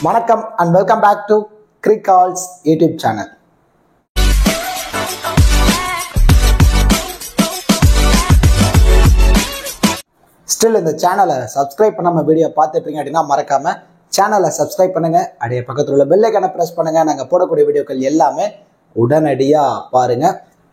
வணக்கம் and welcome back to Crickall's YouTube channel. Still இந்த சேனலை சப்ஸ்கிரைப் பண்ணாம வீடியோ பார்த்துட்டு இருக்கீங்க அப்படின்னா மறக்காம சேனலை சப்ஸ்கிரைப் பண்ணுங்க. அப்படியே பக்கத்துல உள்ள பெல் ஐகானை பிரஸ் பண்ணுங்க. நாங்க போடக்கூடிய வீடியோக்கள் எல்லாமே உடனடியா பாருங்க.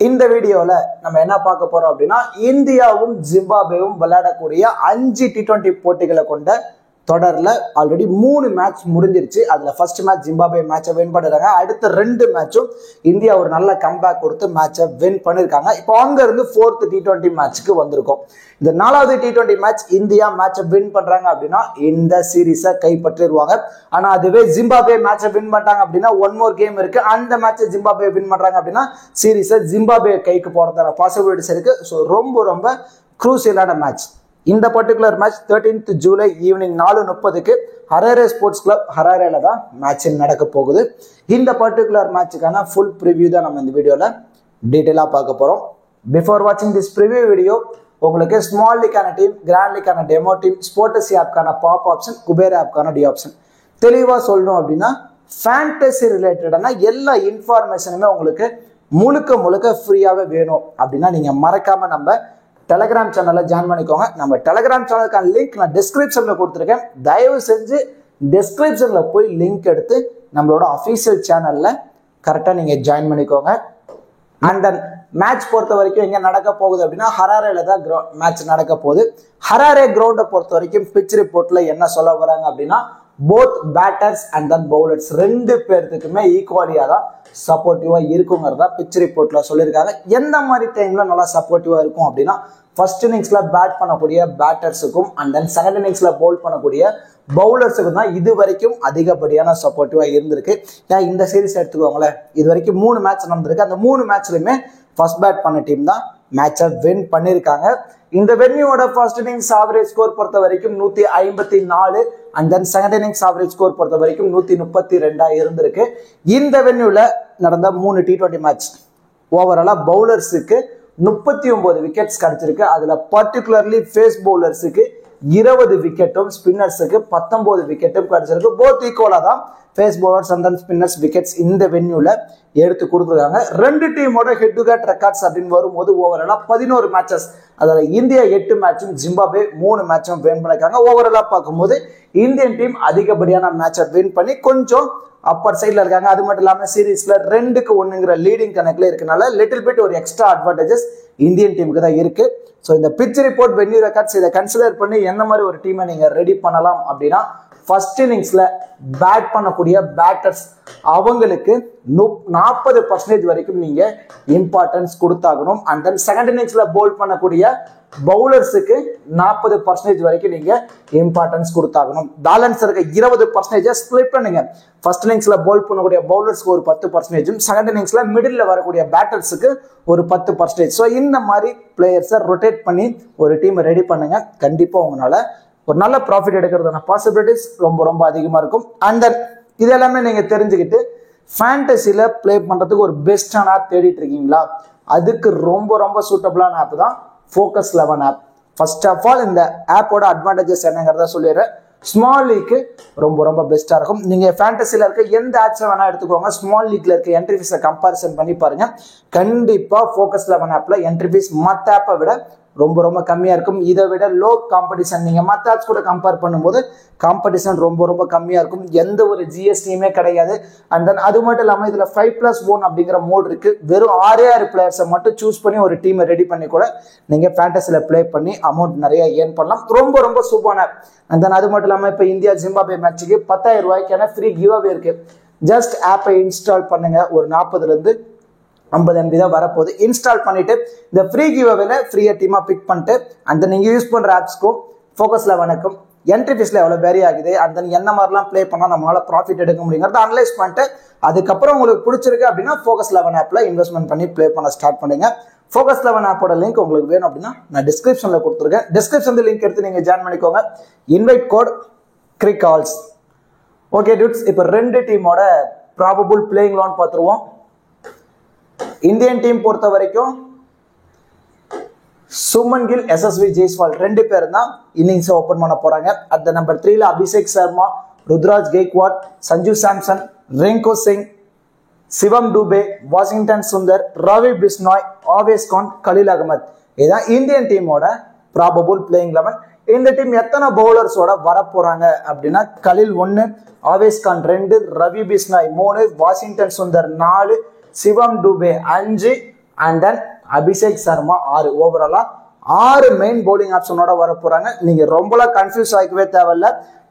இந்த வீடியோல நம்ம என்ன பார்க்க போறோம் அப்படின்னா இந்தியாவும் ஜிம்பாப்வேவும் விளையாடக்கூடிய 5 T20 போட்டிகளை கொண்ட தொடர்ல ஆல்ரெடி 3 மேட்ச் முடிஞ்சிருச்சு. அதுல ஃபர்ஸ்ட் மேட்ச் ஜிம்பாப்வே மேட்சை வின் பண்ணிருக்காங்க. அடுத்த 2 மேட்சும் இந்தியா ஒரு நல்ல கம்பேக் கொடுத்து மேட்சை வின் பண்ணிருக்காங்க. இப்போ அங்க இருந்து 4th T20 மேட்சுக்கு வந்திருக்கோம். இந்த 4வது T20 மேட்ச் இந்தியா மேட்சை வின் பண்றாங்க அப்படின்னா இந்த சீரீஸை கைப்பற்றிடுவாங்க. ஆனா அதுவே ஜிம்பாப்வே மேட்சை வின் பண்றாங்க அப்படின்னா ஒன் மோர் கேம் இருக்கு. அந்த மேட்சை ஜிம்பாப்வே வின் பண்றாங்க அப்படின்னா சீரீஸை ஜிம்பாப்வே கைக்கு போறதான பாசிபிலிட்டிஸ் இருக்கு. ஸோ ரொம்ப குரூசியலான மேட்ச். இந்த particular match 13th July evening 4:30க்கு ஹராரே ஸ்போர்ட்ஸ் கிளப் ஹராரேல தான் மேட்ச் நடக்க போகுது. இந்த பர்டிகுலர் மேட்சுக்கான ஃபுல் ப்ரிவியூ தான் நம்ம இந்த வீடியோல டீட்டெயிலாக பார்க்க போறோம். பிஃபோர் வாட்சிங் திஸ் ப்ரிவியூ வீடியோ உங்களுக்கு ஸ்மால் லீக்கான டீம், கிராண்ட் லீக்கான டெமோ டீம், ஸ்போர்ட்ஸ் ஆப்கான பாப் ஆப்ஷன், குபேர் ஆப்கான டி ஆப்ஷன் தெளிவாக சொல்லணும் அப்படின்னா ஃபேண்டசி ரிலேட்டடான எல்லா இன்ஃபார்மேஷனுமே உங்களுக்கு முழுக்க ஃப்ரீயாகவே வேணும் அப்படின்னா நீங்கள் மறக்காம நம்ம டெலகிராம் சேனலை ஜாயின் பண்ணிக்கோங்க. நம்ம டெலகிராம் சேனலுக்கான லிங்க் நான் டிஸ்கிரிப்ஷன்ல கொடுத்துருக்கேன். தயவு செஞ்சு டிஸ்கிரிப்ஷன்ல போய் லிங்க் எடுத்து நம்மளோட அஃபீஷியல் சேனல்ல கரெக்டாக நீங்க ஜாயின் பண்ணிக்கோங்க. அண்ட் தென் மேட்ச் பொறுத்த வரைக்கும் எங்க நடக்க போகுது அப்படின்னா ஹராரேல தான் மேட்ச் நடக்க போகுது. ஹராரே கிரவுண்டை பொறுத்த வரைக்கும் பிச் ரிப்போர்ட்ல என்ன சொல்ல வராங்க அப்படின்னா both batters and then bowlers 2 பேர்த்துக்குமே ஈக்குவலியா தான் சப்போர்ட்டிவா இருக்குங்கிறதா பிச் ரிப்போர்ட்ல சொல்லியிருக்காங்க. எந்த மாதிரி டைம்ல நல்லா சப்போர்ட்டிவா இருக்கும் அப்படின்னா ஃபர்ஸ்ட் இன்னிங்ஸ்ல பேட் பண்ணக்கூடிய பேட்டர்ஸுக்கும் அண்ட் தென் செகண்ட் இன்னிங்ஸ்ல பவுல் பண்ணக்கூடிய பவுலர்ஸுக்கும் தான் இது வரைக்கும் அதிகப்படியான சப்போர்ட்டிவா இருந்திருக்கு. ஏன் இந்த சீரீஸ் எடுத்துக்கோங்களேன், இது வரைக்கும் 3 மேட்ச் நடந்திருக்கு. அந்த 3 மேட்ச்லயுமே ஃபர்ஸ்ட் பேட் பண்ண டீம் தான் மேட்சை வின் பண்ணியிருக்காங்க. இந்த வென்யூவோட ஃபர்ஸ்ட் இன்னிங்ஸ் ஆவரேஜ் ஸ்கோர் பொறுத்த வரைக்கும் 154 and then second innings average score பொறுத்த வரைக்கும் 132 இருந்திருக்கு. இந்த வென்யூல நடந்த 3 T20 மேட்ச் ஓவராலா பவுலர்ஸுக்கு 39 விக்கெட்ஸ் கிடைச்சிருக்கு. அதுல பர்டிகுலர்லி ஃபேஸ் பவுலர்ஸுக்கு 20 விக்கெட்டும் ஸ்பின்னர்ஸுக்கு 19 விக்கெட்டும் கிடைச்சிருக்கு. போத் ஈக்குவலா தான் pace bowlers and spinners wickets இந்த வென்யூல எடுத்து கொடுத்துருக்காங்க. 2 டீமோட ஹெட் டு ஹெட் ரெக்கார்ட்ஸ் அப்படின்னு வரும்போது ஓவராலா 11 மேட்சஸ், அதாவது இந்தியா 8 மேட்சும் ஜிம்பாப்வே 3 மேட்சும் வின் பண்ணிருக்காங்க. ஓவராலா பார்க்கும்போது இந்தியன் டீம் அதிகப்படியான மேட்சை வின் பண்ணி கொஞ்சம் அப்பர் சைட்ல இருக்காங்க. அது மட்டும் இல்லாம சீரீஸ்ல 2-1ங்கிற லீடிங் கணக்குல இருக்கனால லிட்டில் பிட் ஒரு எக்ஸ்ட்ரா அட்வான்டேஜஸ் இந்தியன் டீமுக்கு தான் இருக்கு. ஸோ இந்த பிச் ரிப்போர்ட் வென்யூ ரெக்கார்ட்ஸ் இதை கன்சிடர் பண்ணி என்ன மாதிரி ஒரு டீமை நீங்க ரெடி பண்ணலாம் அப்படின்னா ஃபர்ஸ்ட் இன்னிங்ஸ்ல பேட் பண்ணக்கூடிய பேட்டர்ஸ் அவங்களுக்கு 40% வரைக்கும் நீங்க இம்பார்ட்டன்ஸ் கொடுத்தாகணும். அண்ட் தென் செகண்ட் இன்னிங்ஸ்ல பவுல் பண்ணக்கூடிய பவுலர்ஸுக்கு 40% வரைக்கும் நீங்க இம்பார்ட்டன்ஸ் கொடுத்தாகணும். பேலன்ஸ் இருக்க 20% ஸ்பிளிட் பண்ணுங்க. ஃபர்ஸ்ட் இன்னிங்ஸ்ல பவுல் பண்ணக்கூடிய பவுலர்ஸ்க்கு ஒரு 10%, செகண்ட் இன்னிங்ஸ்ல மிடில் வரக்கூடிய பேட்டர்ஸுக்கு ஒரு 10%. ஸோ இந்த மாதிரி பிளேயர்ஸை ரொட்டேட் பண்ணி ஒரு டீமை ரெடி பண்ணுங்க. கண்டிப்பா உங்களால ஒரு நல்ல ப்ராஃபிட் எடுக்கிறதான பாசிபிலிட்டிஸ் ரொம்ப அதிகமா இருக்கும். அண்ட் தென் இது எல்லாமே நீங்க தெரிஞ்சுக்கிட்டு ஃபேண்டசில பிளே பண்றதுக்கு ஒரு பெஸ்டான ஆப் தேடிட்டு இருக்கீங்களா? அதுக்கு ரொம்ப சூட்டபிளான ஆப் தான் focus 11 app. First of all இந்த ஆப்போட அட்வான்டேஜஸ் என்னங்கிறத சொல்லிடுறேன். ஸ்மால் லீக்கு ரொம்ப பெஸ்டா இருக்கும். நீங்க ஃபேண்டசில இருக்க எந்த ஆப்ஸ் வேணா எடுத்துக்கோங்க. ஸ்மால் லீக்ல இருக்க என்ட்ரி ஃபீஸை கம்பேரிசன் பண்ணி பாருங்க. கண்டிப்பா ஃபோக்கஸ் 11 ஆப்ல என்ட்ரி ஃபீஸ் மற்ற ஆப்பை விட ரொம்ப கம்மியா இருக்கும். இதை விட லோ காம்படிஷன், நீங்க மற்ற ஆப்ஸ் கூட கம்பேர் பண்ணும்போது காம்படிஷன் ரொம்ப கம்மியா இருக்கும். எந்த ஒரு ஜிஎஸ்டியுமே கிடையாது. அண்ட் தென் அது மட்டும் இல்லாம இதுல 5+1 அப்படிங்கிற மோட் இருக்கு. வெறும் 6 பிளேயர்ஸை மட்டும் சூஸ் பண்ணி ஒரு டீமை ரெடி பண்ணி கூட நீங்க ஃபேண்டசில பிளே பண்ணி அமௌண்ட் நிறைய ஏர்ன் பண்ணலாம். ரொம்ப சூப்பரான. அண்ட் தென் அது மட்டும் இல்லாம இப்ப இந்தியா ஜிம்பாப்வே மேட்சுக்கு 10,000 ரூபாய்க்கான ஃப்ரீ கிவ் அவே இருக்கு. ஜஸ்ட் ஆப்பை இன்ஸ்டால் பண்ணுங்க. ஒரு 40 இருந்து 50 MB தான் வரப்போகுது. இன்ஸ்டால் பண்ணிட்டு இந்த ஃப்ரீ கிவ் அவேல ஃப்ரீயா டீமா பிக் பண்ணிட்டு அந்த நீங்க யூஸ் பண்ற ஆப்ஸ்க்கும் ஃபோக்கஸ் 11க்கும் என்ட்ரி ஃபீஸ்ல எவ்வளவு வேரி ஆகுது, அந்த என்ன மாதிரிலாம் பிளே பண்ணா நம்மளால ப்ராஃபிட் எடுக்க முடியுங்கிறத அனலைஸ் பண்ணிட்டு அதுக்கப்புறம் உங்களுக்கு பிடிச்சிருக்கு அப்படின்னா ஃபோக்கஸ் 11 ஆப்ல இன்வெஸ்ட்மெண்ட் பண்ணி பிளே பண்ண ஸ்டார்ட் பண்ணுங்க. ஃபோக்கஸ் 11 ஆப்போட லிங்க் உங்களுக்கு வேணும் அப்படின்னா நான் டிஸ்கிரிப்ஷன்ல கொடுத்துருக்கேன். டிஸ்கிரிப்ஷன்ல லிங்க் எடுத்து நீங்க ஜாயின் பண்ணிக்கோங்க. Invite code Crickall's. Okay dudes, இப்போ 2 டீமோட ப்ராபபிள் பிளேயிங் லோன் பார்த்துருவோம். இந்தியன் டீம் பொறுத்த வரைக்கும் சுமன் கில், எஸ்எஸ்வி ஜெய்ஸ்வால் 2 பேர் தான் இன்னிங்ஸ் ஓபன் பண்ண போறாங்க. அட் நம்பர் 3ல அபிஷேக் சர்மா, ருத்ராஜ் கெய்க்வாட், சஞ்சு சாம்சன், ரிங்கு சிங், சிவம் டூபே, வாஷிங்டன் சுந்தர், ரவி பிஸ்னாய், ஆவேஸ் கான், கலீல் அகமது. இதுதான் இந்தியன் டீமோட ப்ராபபிள் பிளேயிங் 11. இந்த டீம் எத்தனை பவுலர்ஸோட வரப்போறாங்க அப்படின்னா Khaleel 1, Avesh Khan 2, Ravi Bishnoi 3, Washington Sundar 4, Shivam Dube 5 and then Abhishek Sharma 6. ஓவராலா 6 மெயின் பவுலிங் ஆப்ஷனோட வரப்போறாங்க. நீங்க ரொம்பலாம் கன்ஃபியூஸ் ஆகிக்கவே தேவையில்ல.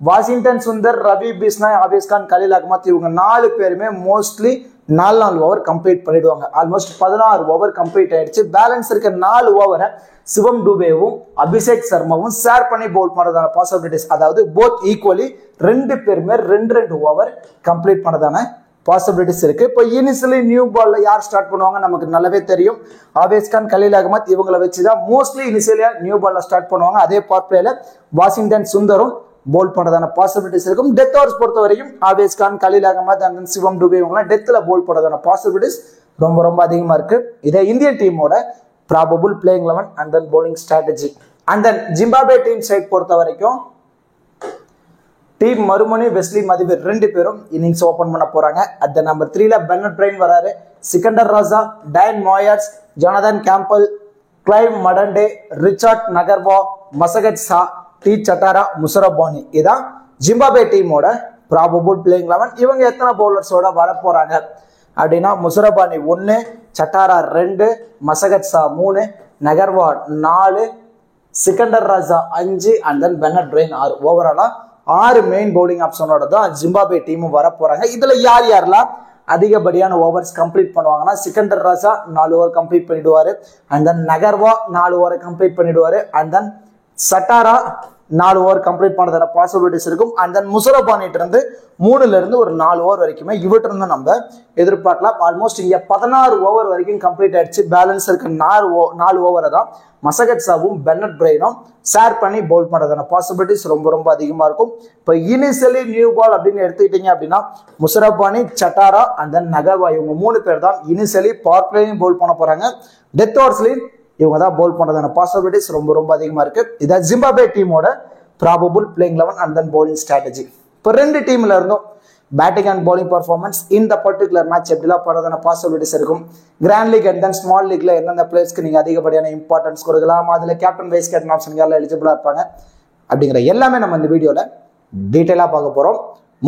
வாஷிங்டன் சுந்தர், ரவி பிஸ்னாய், ஆவேஸ் கான், கலீல் அகமத் இவங்க 4 பேருமே மோஸ்ட்லி 4 ஓவர் கம்ப்ளீட் பண்ணிடுவாங்க. ஆல்மோஸ்ட் 16 ஓவர் கம்ப்ளீட் ஆயிடுச்சு. பேலன்ஸ் இருக்க 4 ஓவரை சிவம் டூபேவும் அபிஷேக் சர்மாவும் ஷேர் பண்ணி பவுல் பண்றதான பாசிபிலிட்டிஸ், அதாவது போத் ஈக்குவலி 2 பேருமே 2 ஓவர் கம்ப்ளீட் பண்ணதான பாசிபிலிட்டிஸ் இருக்கு. இப்போ இனிஷியலி நியூ பால்ல யார் ஸ்டார்ட் பண்ணுவாங்க நமக்கு நல்லாவே தெரியும். ஆவேஸ் கான், கலீல் அகமத் இவங்களை வச்சுதான் மோஸ்ட்லி இனிஷியலியா நியூ பால்ல ஸ்டார்ட் பண்ணுவாங்க. அதே பவர் பிளேல வாஷிங்டன் சுந்தரும் போல் பண்றதான பாசிபிலிட்டிஸ் இருக்கும். டெத் ஓவர்ஸ் பொறுத்த வரைக்கும் ஆவேஸ் கான், கலீல் அகமத் அண்ட் சிவம் டூபே இவங்கலாம் டெத்ல போல் பண்றதான பாசிபிலிட்டிஸ் ரொம்ப ரொம்ப அதிகமா இருக்கு. இதே இந்தியன் டீமோட probable playing 11 and then bowling strategy. And then Zimbabwe team side பொறுத்த வரைக்கும் டீம் மறுமணி, வெஸ்லி மதிபீர் 2 பேரும் இன்னிங்ஸ் ஓபன் பண்ண போறாங்க. அட் த நம்பர் 3ல பென்னட் பிரைன் வராரு. Sikandar Raza, Dion Myers, Jonathan Campbell, Clive Madande, Richard Ngarava, Masakadza, T Chatara, Muzarabani. இதான் Zimbabwe டீமோட probable playing 11. இவங்க எத்தனை பவுலர்ஸோட வர போறாங்க அப்படின்னா முசரபானி 1, சட்டாரா 2, மசகட் சா 3, நகர்வா 4, சிக்கண்டர் ராஜா 5 அண்ட் தென் பென்னட் பிரைன் 6. ஓவராலா 6 மெயின் பவுலிங் ஆப்ஷனோட தான் ஜிம்பாப்வே டீமும் வர போறாங்க. இதுல யார் யாரெல்லாம் அதிகப்படியான ஓவர்ஸ் கம்ப்ளீட் பண்ணுவாங்கன்னா சிக்கண்டர் ராஜா 4 ஓவர் கம்ப்ளீட் பண்ணிடுவாரு. And then Ngarava 4 over complete பண்ணிடுவாரு. And then Chatara 4 over complete பண்ணதான பாசிபிலிட்டிஸ் இருக்கும். அண்ட் தென் முசரபானிட்டு இருந்து 3ல இருந்து ஒரு 4 ஓவர் வரைக்குமே இவற்று இருந்து நம்ம எதிர்பார்க்கலாம். ஆல்மோஸ்ட் இங்க 16 ஓவர் வரைக்கும் கம்ப்ளீட் ஆயிடுச்சு. பேலன்ஸ் இருக்க 4 ஓவரை தான் மசகட் சாவும் பென்னட் பிரைனும் ஷேர் பண்ணி பவுல் பண்றதான பாசிபிலிட்டிஸ் ரொம்ப ரொம்ப அதிகமா இருக்கும். இப்போ இனிஷியலி நியூ பால் அப்படின்னு எடுத்துக்கிட்டீங்க அப்படின்னா முசரபானி, சட்டாரா அண்ட் தென் நகர்வா இவங்க 3 பேர் தான் இனிஷியலி பவர் பிளேயும் பவுல் பண்ண போறாங்க. டெத் ஓவர்ஸ்லயும் இவங்க தான் பவுல் பண்றதான பாசிபிலிட்டிஸ் ரொம்ப ரொம்ப அதிகமா இருக்கு. இதான் ஜிம்பாப்வே டீமோட probable playing 11 and then bowling strategy. இப்போ 2 டீம்ல இருந்தும் பேட்டிங் அண்ட் bowling பர்ஃபார்மன்ஸ் இந்த பர்டிகுலர் மேட்ச் எப்படிலாம் பண்றதான பாசிபிலிட்டிஸ் இருக்கும். Grand league and then small லீக்ல எந்தெந்த பிளேயர்ஸ்க்கு நீங்க அதிகப்படியான இம்பார்ட்டன்ஸ் கொடுக்கலாம், அதுல கேப்டன் வைஸ் கேப்டன் ஆப்ஷன் யாரெல்லாம் எலிஜிபிளா இருப்பாங்க அப்படிங்கிற எல்லாமே நம்ம இந்த வீடியோல டீட்டெயிலா பார்க்க போறோம்.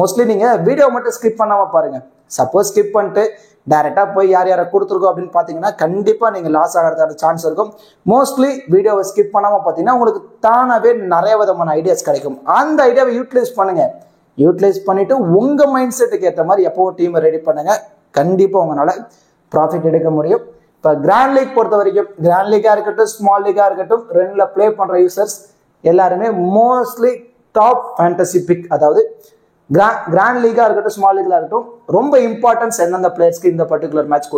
மோஸ்ட்லி நீங்க வீடியோ மட்டும் ஸ்கிப் பண்ணாம பாருங்க. சப்போஸ் ஸ்கிப் பண்ணிட்டு டைரக்டா போய் யார் யாரை கொடுத்துருக்கோம் அப்படின்னு பாத்தீங்கன்னா கண்டிப்பா நீங்க லாஸ் ஆகிறதுக்கான சான்ஸ் இருக்கும். மோஸ்ட்லி வீடியோவை ஸ்கிப் பண்ணாம பாத்தீங்கன்னா உங்களுக்கு தானாவே நிறைய விதமான ஐடியாஸ் கிடைக்கும். அந்த ஐடியாவை யூட்டிலைஸ் பண்ணுங்க. யூட்டிலைஸ் பண்ணிட்டு உங்க மைண்ட் செட்டுக்கு ஏற்ற மாதிரி எப்போ டீமை ரெடி பண்ணுங்க. கண்டிப்பா உங்களால ப்ராஃபிட் எடுக்க முடியும். இப்போ கிராண்ட் லீக் பொறுத்த வரைக்கும் கிராண்ட் லீக்கா இருக்கட்டும், ஸ்மால் லீக்கா இருக்கட்டும், 2ல பிளே பண்ற யூசர்ஸ் எல்லாருமே மோஸ்ட்லி டாப் ஃபேண்டசி பிக், அதாவது கிராண்ட் லீகா இருக்கட்டும், ஸ்மால் லீக்ல இருக்கட்டும், ரொம்ப இம்பார்ட்டன்ஸ் எந்தெந்த பிளேயர்ஸ்க்கு இந்த பர்டிகுலர் மேட்ச்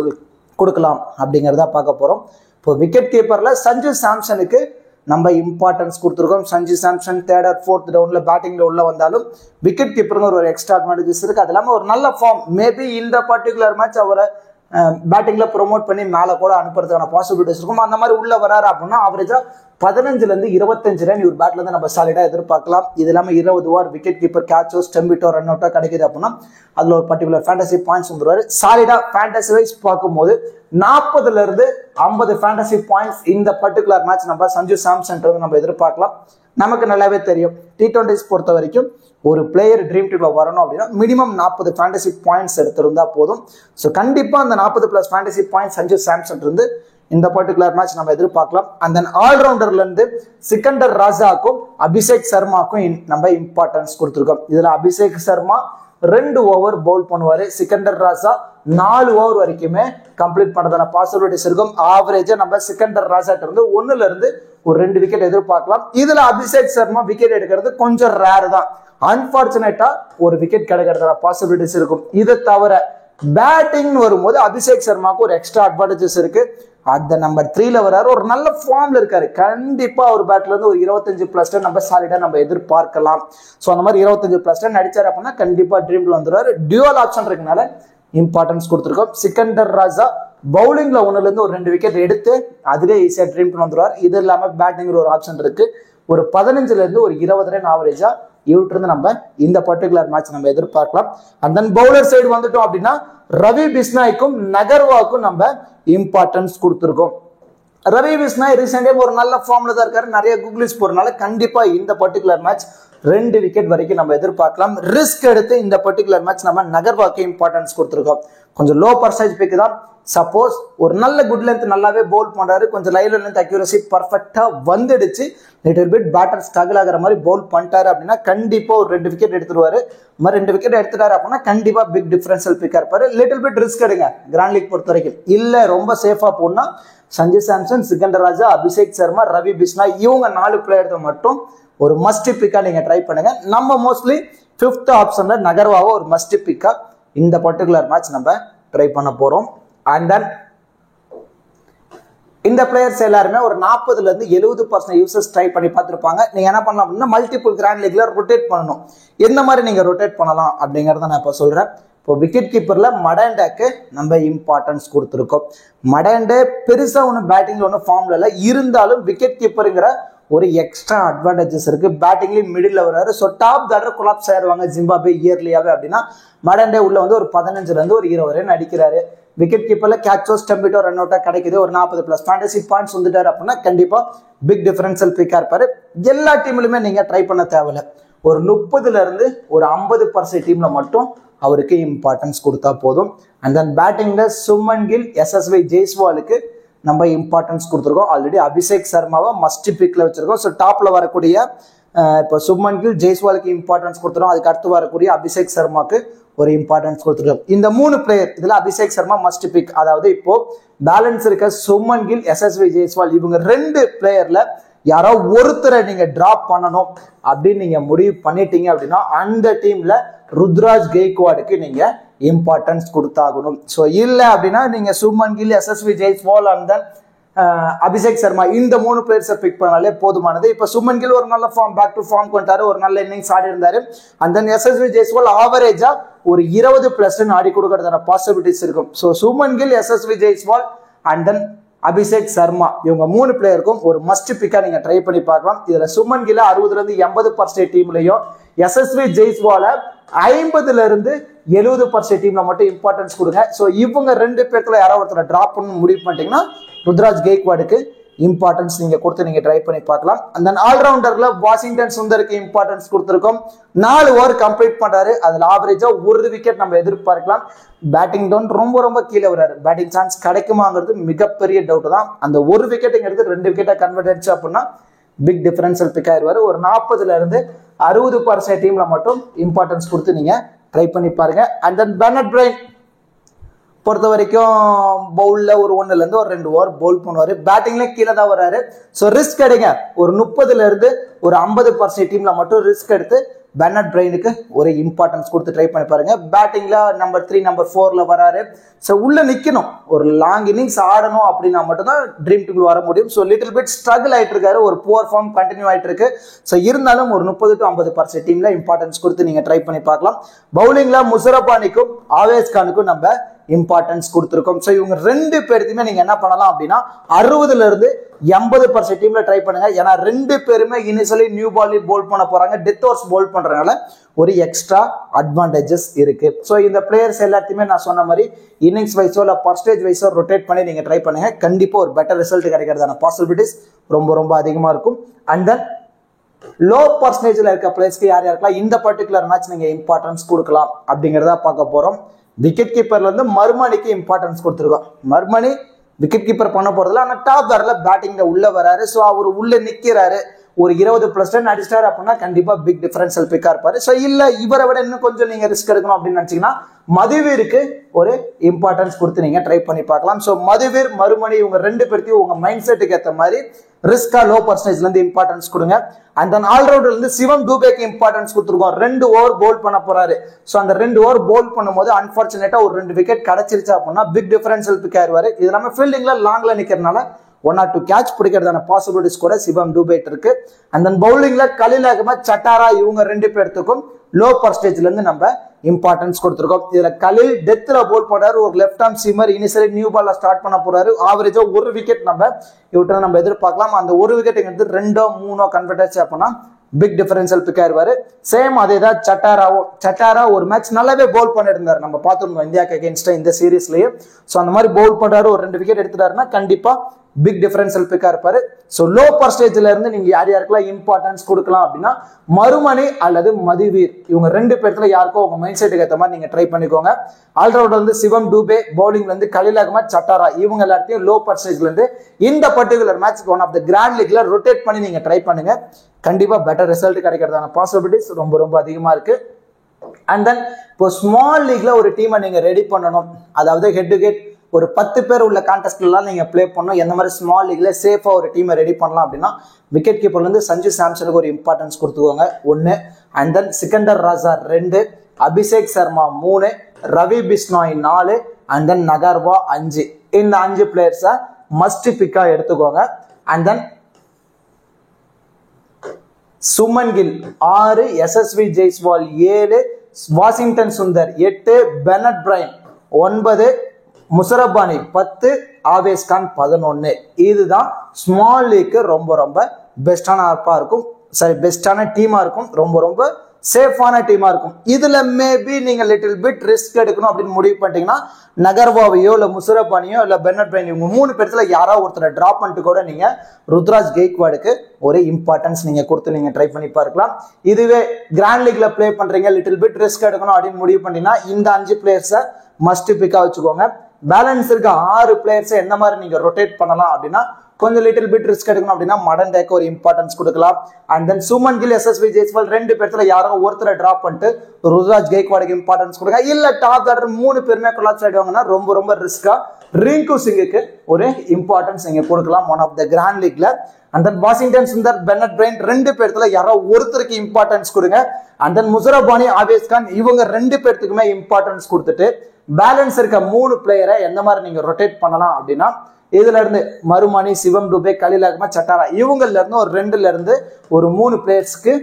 கொடுக்கலாம் அப்படிங்கிறத பார்க்க போறோம். இப்போ விக்கெட் கீப்பர்ல சஞ்சு சாம்சனுக்கு நம்ம இம்பார்ட்டன்ஸ் கொடுத்துருக்கோம். Sanju Samson 3rd or 4th ரவுண்ட்ல பேட்டிங்ல உள்ள வந்தாலும் விக்கெட் கீப்பருங்க ஒரு எக்ஸ்ட்ரா அட்வான்டேஜஸ் இருக்கு. அது இல்லாமல் ஒரு நல்ல ஃபார்ம், மேபி இந்த பர்டிகுலர் மேட்ச் அவரை பேட்டிங்ல ப்ரொமோட் பண்ணி மேல கூட அனுப்புறதுக்கான பாசிபிலிட்டிஸ் இருக்கும். அந்த மாதிரி உள்ள வராரு அப்படின்னா அவரேஜா 15ல இருந்து 25 ரன் இவர் பேட்ல இருந்து நம்ம சாலிடா எதிர்பார்க்கலாம். இது இல்லாம 20 ஓவர் விக்கெட் கீப்பர் கேட்சோ, ஸ்டெம்பிட்டோ, ரன் அவுட்டோ கிடைக்குது அப்படின்னா அதுல ஒரு பர்டிகுலர் ஃபேண்டசி பாயிண்ட்ஸ் வந்துருவாரு. சாலிடா ஃபேண்டசி வைஸ் பார்க்கும்போது 40ல இருந்து 50 ஃபேண்டசி பாயிண்ட்ஸ் இந்த பர்டிகுலர் மேட்ச் நம்ம சஞ்சு சாம்சன் நம்ம எதிர்பார்க்கலாம். நமக்கு நல்லாவே தெரியும் T20s பொறுத்த வரைக்கும் ஒரு பிளேயர் ட்ரீம் டீம்ல வரணும் அப்படின்னா மினிமம் 40 ஃபேண்டசி பாயிண்ட்ஸ் எடுத்திருந்தா போதும். ஸோ கண்டிப்பா அந்த 40+ ஃபேண்டசி பாயிண்ட்ஸ் சஞ்சு சாம்சன் இருந்து இந்த பர்டிகுலர் மேட்ச் நம்ம எதிர்பார்க்கலாம். அண்ட் தென் ஆல்ரவுண்டர்ல இருந்து சிக்கண்டர் ராஜாக்கும் அபிஷேக் சர்மாக்கும் நம்ம இம்பார்ட்டன்ஸ் கொடுத்துருக்கோம். இதுல அபிஷேக் சர்மா 2 ஓவர் பவுல் பண்ணுவாரு. சிக்கண்டர் ராஜா 4 ஓவர் வரைக்குமே கம்ப்ளீட் பண்ணதான பாசிபிலிட்டிஸ் இருக்கும். ஆவரேஜா நம்ம சிக்கண்டர் ராஜா இருந்து 1ல இருந்து ஒரு 2 விக்கெட் எதிர்பார்க்கலாம். இதுல அபிஷேக் சர்மா விக்கெட் எடுக்கிறது கொஞ்சம் ரேர் தான். அன்பார்ச்சுனேட்டா ஒரு விக்கெட் கிடைக்கிறதான பாசிபிலிட்டிஸ் இருக்கும். இதை தவிர பேட்டிங் வரும்போது அபிஷேக் சர்மாக்கு ஒரு எக்ஸ்ட்ரா அட்வான்டேஜஸ் இருக்கு. அந்த நம்பர் 3ல வராரு, ஒரு நல்ல ஃபார்ம்ல இருக்காரு. கண்டிப்பா ஒரு பேட்ல இருந்து ஒரு 25+ ரன் நம்ம சாலிடா நம்ம எதிர்பார்க்கலாம். ஸோ அந்த மாதிரி 25+ ரன் அடிச்சாரு அப்படின்னா கண்டிப்பா ட்ரீம்ல வந்துருவாரு. டியூவல் ஆப்ஷன் இருக்கனால இம்பார்ட்டன்ஸ் கொடுத்துருக்கோம். சிக்கண்டர் ராஜா பவுலிங்ல 1ல இருந்து ஒரு 2 விக்கெட் எடுத்து அதுவே ஈஸியா ட்ரீம் வந்துருவார். இது இல்லாம பேட்டிங் ஒரு ஆப்ஷன் இருக்கு. ஒரு 15ல இருந்து ஒரு 20 ரன் ஆவரேஜா இவற்றிருந்து நம்ம இந்த பர்டிகுலர் மேட்ச் நம்ம எதிர்பார்க்கலாம். அண்ட் தென் பவுலர் சைடு வந்துட்டோம் அப்படின்னா ரவி பிஸ்னாய்க்கும் நகர்வாக்கும் நம்ம இம்பார்ட்டன்ஸ் கொடுத்துருக்கோம். ரவி பிஸ்னாய் ரீசெண்டே ஒரு நல்ல ஃபார்ம்ல தான் இருக்காரு, நிறைய கூகுளிஸ் போறதுனால கண்டிப்பா இந்த பர்டிகுலர் மேட்ச் 2 விக்கெட் வரைக்கும் நம்ம எதிர்பார்க்கலாம். ரிஸ்க் எடுத்து இந்த பர்டிகுலர் மேட்ச் நம்ம நகர்வாக்கு இம்பார்ட்டன்ஸ் கொடுத்துருக்கோம். கொஞ்சம் லோ பர்சன்டேஜ் பிக் தான். சப்போஸ் ஒரு நல்ல குட் லென்த் நல்லாவே பவுல் பண்றாரு, கொஞ்சம் லைவ் லென்த் அக்யூரசி பர்ஃபெக்டா வந்துடுச்சு, லிட்டில் பிட் பேட்டர் ஸ்ட்ரகிள் ஆகிற மாதிரி பவுல் பண்ணிட்டாரு அப்படின்னா கண்டிப்பா ஒரு 2 விக்கெட் எடுத்துருவாரு. மாதிரி 2 விக்கெட் எடுத்துட்டாரு அப்படின்னா கண்டிப்பா பிக் டிஃபரன்ஷியல் பிக்கா இருப்பாரு. லிட்டில் பிட் ரிஸ்க் எடுங்க கிராண்ட் லீக் பொறுத்த வரைக்கும். இல்ல ரொம்ப சேஃபா போனா சஞ்சு சாம்சன், சிக்கந்தர் ராஜா, அபிஷேக் சர்மா, ரவி பிஸ்னாய் இவங்க 4 பிளேயர்ஸ் மட்டும் ஒரு மஸ்ட் பிக்கா நீங்க ட்ரை பண்ணுங்க. நம்ம மோஸ்ட்லி 5th ஆப்ஷன்ல நகர்வாவோ ஒரு மஸ்ட் பிக்கா இந்த பர்டிகுலர் மேட்ச் நம்ம ட்ரை பண்ண போறோம். அண்ட் தென் இந்த பிளேயர்ஸ் எல்லாருமே ஒரு 40ல இருந்து 70% யூசர்ஸ் ட்ரை பண்ணி பார்த்துருப்பாங்க. நீங்க என்ன பண்ணலாம் அப்படின்னா மல்டிபிள் கிராண்ட் லீக்ல ரொட்டேட் பண்ணணும். எந்த மாதிரி நீங்க ரொட்டேட் பண்ணலாம் அப்படிங்கறத நான் இப்ப சொல்றேன். இப்போ விக்கெட் கீப்பர்ல மடேண்டாக்கு நம்ம இம்பார்ட்டன்ஸ் கொடுத்துருக்கோம். மடேண்டே பெருசா ஒன்றும் பேட்டிங்ல ஒன்றும் ஃபார்ம்ல இல்லை, இருந்தாலும் விக்கெட் கீப்பருங்கிற ஒரு எக்ஸ்ட்ரா அட்வான்டேஜஸ் இருக்கு. பேட்டிங்லயும் மிடில் வர்றாரு. ஸோ டாப் ஆர்டர் கொலாப்ஸ் ஆயிடுவாங்க ஜிம்பாப்வே இயர்லியாவே அப்படின்னா மடேண்டே உள்ள வந்து ஒரு 15ல இருந்து ஒரு 20 வரை அடிக்கிறாரு. விக்கெட் கீப்பர்ல கேட்சோ ஸ்டம்பிட்டோ ரன் அவுட்டா கிடைக்குது, ஒரு 40+ ஃபேண்டசி பாயிண்ட்ஸ் வந்துட்டாரு அப்படின்னா கண்டிப்பா பிக் டிஃபரன்ஷியல் பிக்கா இருப்பாரு. எல்லா டீம்லயுமே நீங்க ட்ரை பண்ண தேவையில்ல, ஒரு 30ல இருந்து ஒரு 50% டீம்ல மட்டும் அவருக்கு இம்பார்ட்டன்ஸ் கொடுத்தா போதும். அண்ட் தென் பேட்டிங்ல சுமன் கில், SSY ஜெய்ஸ்வாலுக்கு நம்ம இம்பார்ட்டன்ஸ் கொடுத்துருக்கோம். ஆல்ரெடி அபிஷேக் சர்மாவை மஸ்ட் பிக்ல வச்சிருக்கோம். ஸோ டாப்ல வரக்கூடிய இப்போ சுமன் கில், ஜெய்ஸ்வாலுக்கு இம்பார்ட்டன்ஸ் கொடுத்துருக்கோம். அதுக்கு அடுத்து வரக்கூடிய அபிஷேக் சர்மாக்கு ஒரு இம்பார்ட்டன்ஸ் கொடுத்துருக்கோம். இந்த 3 பிளேயர் இதுல அபிஷேக் சர்மா மஸ்ட் பிக். அதாவது இப்போ பேலன்ஸ் இருக்க சுமன் கில், SSY ஜெய்ஸ்வால் இவங்க 2 பிளேயர்ல யாரோ ஒருத்தரை நீங்க டிராப் பண்ணணும் அப்படின்னு நீங்க முடிவு பண்ணிட்டீங்க அப்படின்னா அந்த டீம்ல ருத்ராஜ் கெய்க்வாடுக்கு நீங்க இம்பார்ட்டன்ஸ் கொடுத்தாகணும். ஸோ இல்ல அப்படின்னா நீங்க Shubman Gill, SSY Jaiswal and then Abhishek Sharma இந்த 3 பிளேயர்ஸை பிக் பண்ணாலே போதுமானது. இப்ப சுமன் கில் ஒரு நல்ல ஃபார்ம், பேக் டு ஃபார்ம் கொண்டாரு, ஒரு நல்ல இன்னிங்ஸ் ஆடி இருந்தாரு. அண்ட் தென் SSY ஜெய்ஸ்வால் ஆவரேஜா ஒரு 20+ ஆடி கொடுக்கறதான பாசிபிலிட்டிஸ் இருக்கும். So Shubman Gill, SSY Jaiswal and then Abhishek Sharma இவங்க 3 பிளேயருக்கும் ஒரு மஸ்ட் பிக்கா நீங்க ட்ரை பண்ணி பார்க்கலாம். இதுல சுமன் கில்ல 60ல இருந்து 80% டீம்லயும், SSY ஜெய்ஸ்வால 50ல இருந்து 70% டீம்ல மட்டும் இம்பார்ட்டன்ஸ் கொடுங்க. ஸோ இவங்க 2 பேர்த்துல யாராவது ஒருத்தர் டிராப் பண்ண முடிவு பண்ணிட்டீங்கன்னா ருத்ராஜ் கெய்க்வாடுக்கு இம்பார்ட்டன்ஸ் நீங்க கொடுத்து நீங்க ட்ரை பண்ணி பார்க்கலாம். அந்த ஆல்ரவுண்டர்ல வாஷிங்டன் சுந்தருக்கு இம்பார்ட்டன்ஸ் கொடுத்துருக்கோம். 4 ஓவர் கம்ப்ளீட் பண்றாரு. அதுல ஆவரேஜா 1 விக்கெட் நம்ம எதிர்பார்க்கலாம். பேட்டிங் டவுன் ரொம்ப கீழே வராரு. பேட்டிங் சான்ஸ் கிடைக்குமாங்கிறது மிகப்பெரிய டவுட் தான். அந்த 1 விக்கெட்டுங்கிறது 2 விக்கெட்டா கன்வெர்ட் ஆயிடுச்சு அப்படின்னா பிக் டிஃபரன்ஷியல் பிக் ஆயிருவாரு. ஒரு 40ல இருந்து 60% டீம்ல மட்டும் இம்பார்ட்டன்ஸ் கொடுத்து நீங்க ட்ரை பண்ணி பாருங்க. அண்ட் தென் பெர்னட் பிரைன் பொறுத்த வரைக்கும் பவுல்ல ஒரு 1ல இருந்து ஒரு 2 ஓவர் பவுல் பண்ணுவாரு. பேட்டிங்ல கீழே தான் வராரு. ஸோ ரிஸ்க் எடுங்க. ஒரு 30ல இருந்து ஒரு 50% டீம்ல மட்டும் ரிஸ்க் எடுத்து பெர்னட் பிரைனுக்கு ஒரு இம்பார்ட்டன்ஸ் கொடுத்து ட்ரை பண்ணி பாருங்க. பேட்டிங்ல நம்பர் 3, நம்பர் 4ல வராரு. ஸோ உள்ள நிக்கணும், ஒரு லாங் இன்னிங்ஸ் ஆடணும் அப்படின்னா மட்டும்தான் ட்ரீம் டீம்ல வர முடியும். ஸோ லிட்டில் பிட் ஸ்ட்ரகிள் ஆயிட்டு இருக்காரு, ஒரு புவர் ஃபார்ம் கண்டினியூ ஆயிட்டு இருக்கு. ஸோ இருந்தாலும் ஒரு 30 to 50% டீம்ல இம்பார்ட்டன்ஸ் கொடுத்து நீங்க ட்ரை பண்ணி பார்க்கலாம். பவுலிங்ல முசரபானிக்கும் ஆவேஸ் கானுக்கும் நம்ம இம்பார்ட்டன்ஸ் கொடுத்துருக்கோம். ஸோ இவங்க 2 பேருக்குமே நீங்க என்ன பண்ணலாம் அப்படின்னா 60ல இருந்து 80% டீம்ல ட்ரை பண்ணுங்க. ஏன்னா 2 பேருமே இனிஷியலி நியூ பால் போல் பண்ண போறாங்க, டெத் ஓவர்ஸ் போல் பண்றதுனால ஒரு எக்ஸ்ட்ரா அட்வான்டேஜஸ் இருக்கு. ஸோ இந்த பிளேயர்ஸ் எல்லாத்தையுமே நான் சொன்ன மாதிரி இன்னிங்ஸ் வைஸோ இல்ல பர்சன்டேஜ் வைஸோ ரொட்டேட் பண்ணி நீங்க ட்ரை பண்ணுங்க. கண்டிப்பா ஒரு பெட்டர் ரிசல்ட் கிடைக்கிறதான பாசிபிலிட்டிஸ் ரொம்ப அதிகமா இருக்கும். அண்ட் தென் லோ பர்சன்டேஜ்ல இருக்க பிளேயர்ஸ்க்கு யார் யாருக்கெல்லாம் இந்த பர்டிகுலர் மேட்ச் நீங்க இம்பார்ட்டன்ஸ் கொடுக்கலாம் அப்படிங்கறத பார்க்க போறோம். விக்கெட் கீப்பர்ல இருந்து மர்மனிக்கு இம்பார்ட்டன்ஸ் கொடுத்துருக்கோம். மர்மனி விக்கெட் கீப்பர் பண்ண போறதுல ஆனா டாப் ஆர்டர்ல பேட்டிங்ல உள்ள வராரு. ஸோ அவர் உள்ள நிக்கிறாரு, ஒரு 20+ ரன் அடிச்சிட்டாரு அப்படின்னா கண்டிப்பா பிக் டிஃபரன்ஷியல் பிக்கா இருப்பாரு. ஸோ இல்ல இவரை விட இன்னும் கொஞ்சம் நீங்க ரிஸ்க் எடுக்கணும் அப்படின்னு நினைச்சீங்கன்னா மதுவீருக்கு ஒரு இம்பார்ட்டன்ஸ் கொடுத்து நீங்க ட்ரை பண்ணி பார்க்கலாம். ஸோ மதுவீர், மறுமணி இவங்க 2 பேர்த்தையும் உங்க மைண்ட் செட்டுக்கு ஏற்ற மாதிரி ரிஸ்கா லோ பர்சன்டேஜ்ல இருந்து இம்பார்ட்டன்ஸ் கொடுங்க. அண்ட் தென் ஆல்ரவுண்டர்ல இருந்து சிவம் டூபேக்கு இம்பார்ட்டன்ஸ் கொடுத்துருக்கோம். 2 ஓவர் போல் பண்ண போறாரு. ஸோ அந்த 2 ஓவர் போல் பண்ணும்போது அன்பார்ச்சுனேட்டா ஒரு 2 விக்கெட் கிடைச்சிருச்சு அப்படின்னா பிக் டிஃபரன்ஷியல் பிக் ஆயிருவாரு. இது நம்ம ஃபீல்டிங்ல லாங்ல நிக்கிறதுனால 1 or 2 கேட்ச் பிடிக்கிறதான பாசிபிலிட்டிஸ் கூட சிவம் டூபேட் இருக்கு. அண்ட் தென் பவுலிங்ல கலில் அகமது, சட்டாரா இவங்க 2 பேர்த்துக்கும் லோ பர்சன்டேஜ்ல இருந்து நம்ம இம்பார்ட்டன்ஸ் கொடுத்துருக்கோம். இதுல கலில் டெத்ல போல் போறாரு, ஒரு left arm seamer, initially new பால்ல ஸ்டார்ட் பண்ண போறாரு. ஆவரேஜா 1 விக்கெட் நம்ம இவர்கிட்ட நம்ம எதிர்பார்க்கலாம். அந்த 1 விக்கெட் 2 or 3 கன்வெர்ட் ஆச்சு அப்படின்னா பிக் டிஃபரன்ஷியல் பிக் ஆயிருவாரு. சேம் அதே தான் சட்டாரா ஒரு மேட்ச் நல்லாவே பவுல் பண்ணிருந்தாரு, நம்ம பார்த்துருந்தோம் இந்தியாவுக்கு அகேன்ஸ்டா இந்த சீரீஸ்லயே. ஸோ அந்த மாதிரி பவுல் பண்றாரு, ஒரு 2 விக்கெட் எடுத்துட்டாருன்னா கண்டிப்பா பிக் டிஃபரன்ஷியல் பிக்கா இருப்பாரு. ஸோ லோ பர்சன்டேஜ்ல இருந்து நீங்க யார் யாருக்கெல்லாம் இம்பார்ட்டன்ஸ் கொடுக்கலாம் அப்படின்னா மறுமணி அல்லது மதிவீர், இவங்க 2 பேர்த்துல யாருக்கோ உங்க மைண்ட் செட்டுக்கு ஏற்ற மாதிரி நீங்க ட்ரை பண்ணிக்கோங்க. ஆல்ரவுண்டர் வந்து சிவம் டூபே, பவுலிங்ல இருந்து கலில் அகமது, சட்டாரா, இவங்க எல்லாத்தையும் லோ பர்சன்டேஜ்ல இருந்து இந்த particular match one of the grand லீக்ல ரொட்டேட் பண்ணி நீங்க ட்ரை பண்ணுங்க. கண்டிப்பா பெட்டர் ரிசல்ட் கிடைக்கிறதான பாசிபிலிட்டிஸ் ரொம்ப ரொம்ப அதிகமா இருக்கு. அண்ட் தென் இப்போ ஸ்மால் லீக்ல ஒரு டீமை நீங்க ரெடி பண்ணணும், அதாவது ஹெட் டு ஹெட் ஒரு 10 பேர் உள்ள கான்டெஸ்ட்லாம் நீங்க பிளே பண்ணணும். எந்த மாதிரி ஸ்மால் லீக்ல சேஃபா ஒரு டீமை ரெடி பண்ணலாம் அப்படின்னா விக்கெட் கீப்பர்ல இருந்து சஞ்சு சாம்சனுக்கு ஒரு இம்பார்ட்டன்ஸ் கொடுத்துக்கோங்க 1, and then Sikandar Raza 2, Abhishek Sharma 3, Ravi Bishnoi 4, and then Ngarava 5. இந்த 5 பிளேயர்ஸை மஸ்ட் பிக்கா எடுத்துக்கோங்க. And then Shubman Gill 6, S S V Jaiswal 7, Washington Sundar 8, Bennett Brian 9, Muzarabani 10, Avesh Khan 11. இதுதான் ஸ்மால் லீக்கு ரொம்ப ரொம்ப பெஸ்டான ஆப்பா இருக்கும், சரி பெஸ்டான டீமா இருக்கும், ரொம்ப ரொம்ப சேஃபான டீமா இருக்கும். இதுல மேபி நீங்க லிட்டில் பிட் ரிஸ்க் எடுக்கணும் அப்படின்னு முடிவு பண்ணிட்டீங்கன்னா நகர்வாவையோ இல்ல முசரப்பானியோ இல்ல பென்னட் பிரைன் இவங்க 3 பேர்த்துல யாராவது ஒருத்தரை டிராப் பண்ணிட்டு கூட நீங்க ருத்ராஜ் கெய்க்வாடுக்கு ஒரு இம்பார்ட்டன்ஸ் நீங்க கொடுத்து நீங்க ட்ரை பண்ணி பார்க்கலாம். இதுவே கிராண்ட் லீக்ல பிளே பண்றீங்க, லிட்டில் பிட் ரிஸ்க் எடுக்கணும் அப்படின்னு முடிவு பண்ணீங்கன்னா இந்த 5 பிளேயர்ஸை மஸ்ட் பிக்கா வச்சுக்கோங்க. பேலன்ஸ் இருக்க 6 பிளேயர்ஸை எந்த மாதிரி நீங்க ரொட்டேட் பண்ணலாம் அப்படின்னா கொஞ்சம் லிட்டில் பிட் ரிஸ்க் எடுக்கணும் அப்படின்னா மடன் டேக்கு ஒரு இம்பார்ட்டன்ஸ் கொடுக்கலாம். And then Shubman Gill, S S V Jaiswal 2 பேர்த்துல யாரோ ஒருத்தரை டிராப் பண்ணிட்டு ருத்ராஜ் கெய்க்வாடுக்கு இம்பார்ட்டன்ஸ் கொடுங்க. இல்ல டாப் ஆர்டர் 3 பேருமே கொலாப்ஸ் ஆயிடுவாங்கன்னா ரொம்ப ரொம்ப ரிஸ்கா ரிங்கு சிங்குக்கு ஒரு இம்பார்ட்டன்ஸ் நீங்க கொடுக்கலாம் ஒன் ஆஃப் த கிராண்ட் லீக்ல. And then Washington Sundar, Bennett Brian 2 பேர்த்துல யாரோ ஒருத்தருக்கு இம்பார்ட்டன்ஸ் கொடுங்க. And then Muzarabani, Avesh Khan இவங்க 2 பேர்த்துக்குமே இம்பார்ட்டன்ஸ் கொடுத்துட்டு பேலன்ஸ் இருக்க 3 பிளேயரை எந்த மாதிரி நீங்க ரொட்டேட் பண்ணலாம் அப்படின்னா இதுல இருந்து மறுமணி, சிவம் டூபே, கலில் அகமது, சட்டாரா இவங்கல இருந்து ஒரு 2ல இருந்து ஒரு 3 பிளேயர்ஸ்க்கு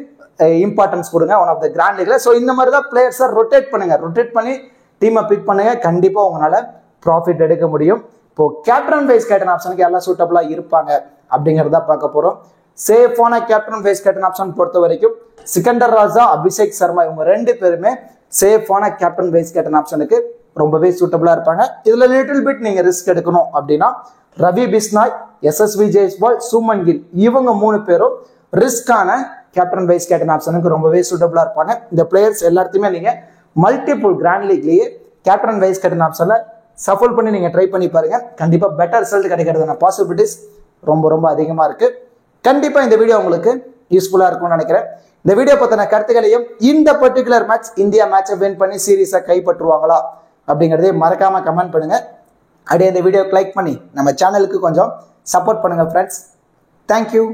இம்பார்ட்டன்ஸ் கொடுங்க ஒன் ஆஃப் த கிராண்ட் லீக்ல. ஸோ இந்த மாதிரி தான் பிளேயர்ஸை ரொட்டேட் பண்ணுங்க, ரொட்டேட் பண்ணி டீமை பிக் பண்ணுங்க, கண்டிப்பா உங்களால ப்ராஃபிட் எடுக்க முடியும். இப்போ கேப்டன் வைஸ் கேப்டன் ஆப்ஷனுக்கு எல்லாம் சூட்டபிளா இருப்பாங்க அப்படிங்கறத பார்க்க போறோம். சேஃபான கேப்டன் வைஸ் கேப்டன் ஆப்ஷன் பொறுத்த வரைக்கும் சிக்கந்தர் ராஜா, அபிஷேக் சர்மா இவங்க 2 பேருமே சேஃபான கேப்டன் வைஸ் கேப்டன் ஆப்ஷனுக்கு ரொம்பவே சூட்டபிளா இருப்பாங்க. இதுல லிட்டில் பிட் நீங்க ரிஸ்க் எடுக்கணும் அப்படின்னா ரவி பிஷ்னாய், எஸ்எஸ்வி ஜெய்ஸ்வால், சுமன் கில் இவங்க 3 பேரும் ரிஸ்கான கேப்டன் வைஸ் கேப்டன் ஆப்ஷனுக்கு ரொம்பவே சூட்டபிளா இருப்பாங்க. இந்த பிளேயர்ஸ் எல்லாத்தையுமே நீங்க மல்டிபிள் கிராண்ட் லீக்லயே கேப்டன் வைஸ் கேப்டன் ஆப்ஷன்ல சஃபல் பண்ணி நீங்க ட்ரை பண்ணி பாருங்க, கண்டிப்பா பெட்டர் ரிசல்ட் கிடைக்கிறதுன பாசிபிலிட்டிஸ் ரொம்ப ரொம்ப அதிகமா இருக்கு. கண்டிப்பா இந்த வீடியோ உங்களுக்கு யூஸ்ஃபுல்லா இருக்கும்னு நினைக்கிறேன். இந்த வீடியோ பத்தின கருத்துக்களையும் இந்த பர்டிகுலர் மேட்ச் இந்தியா மேட்சை வின் பண்ணி சீரீஸை கைப்பற்றுவாங்களா அப்படிங்கறதே மறக்காம கமெண்ட் பண்ணுங்க. அப்படியே இந்த வீடியோக்கு லைக் பண்ணி நம்ம சேனலுக்கு கொஞ்சம் சப்போர்ட் பண்ணுங்க ஃப்ரெண்ட்ஸ். தேங்க்யூ.